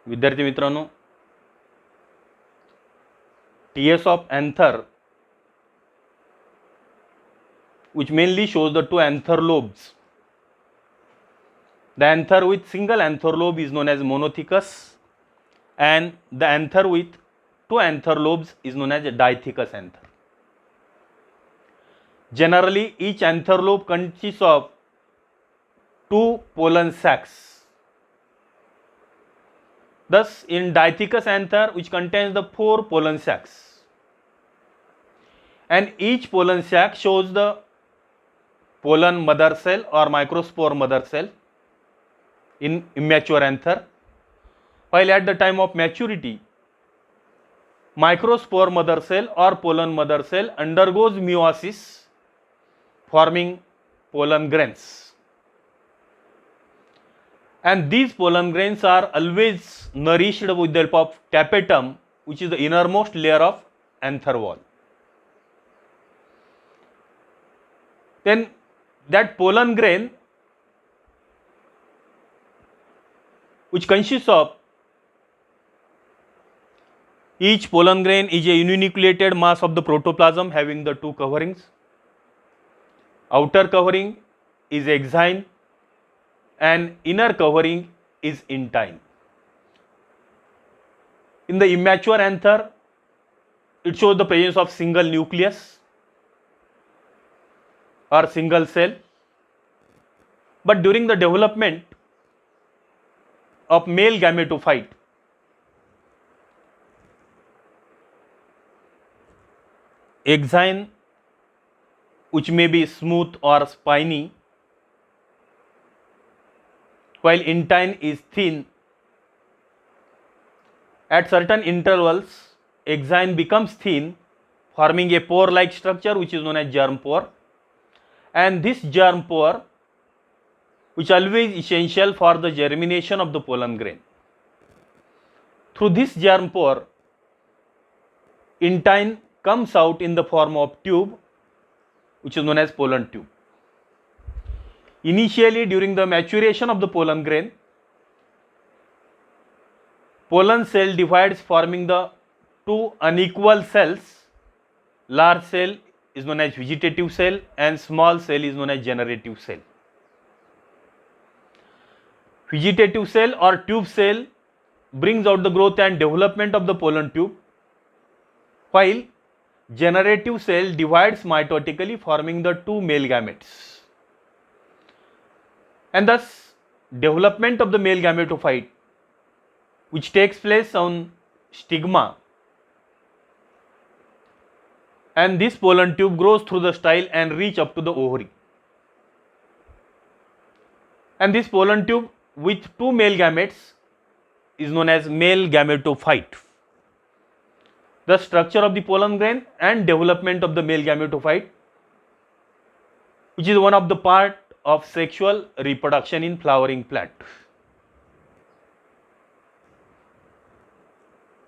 विद्यार्थी मित्रांनो, TS of anther, which mainly shows the two anther lobes. The anther with single anther lobe is known as monothecus, and the anther with two anther lobes is known as dithecous anther. Generally, each anther lobe consists of two pollen sacs. Thus, in dithecous anther, which contains the 4 pollen sacs, and each pollen sac shows the pollen mother cell or microspore mother cell in immature anther, while at the time of maturity, microspore mother cell or pollen mother cell undergoes meiosis, forming pollen grains. And these pollen grains are always nourished with the help of tapetum, which is the innermost layer of anther wall. Then that pollen grain, which consists of each pollen grain is a uninucleated mass of the protoplasm having the two coverings. Outer covering is exine and inner covering is intine. In the immature anther, it shows the presence of single nucleus or single cell, but during the development of male gametophyte, exine, which may be smooth or spiny, while intine is thin. At certain intervals, exine becomes thin, forming a pore-like structure which is known as germ pore. And this germ pore, which always essential for the germination of the pollen grain. Through this germ pore, intine comes out in the form of tube, which is known as pollen tube. Initially, during the maturation of the pollen grain, pollen cell divides, forming the two unequal cells. Large cell is known as vegetative cell and small cell is known as generative cell. Vegetative cell or tube cell brings out the growth and development of the pollen tube, while generative cell divides mitotically, forming the two male gametes. And thus, development of the male gametophyte, which takes place on stigma, and this pollen tube grows through the style and reach up to the ovary. And this pollen tube with two male gametes is known as male gametophyte. The structure of the pollen grain and development of the male gametophyte, which is one of the part of sexual reproduction in flowering plant.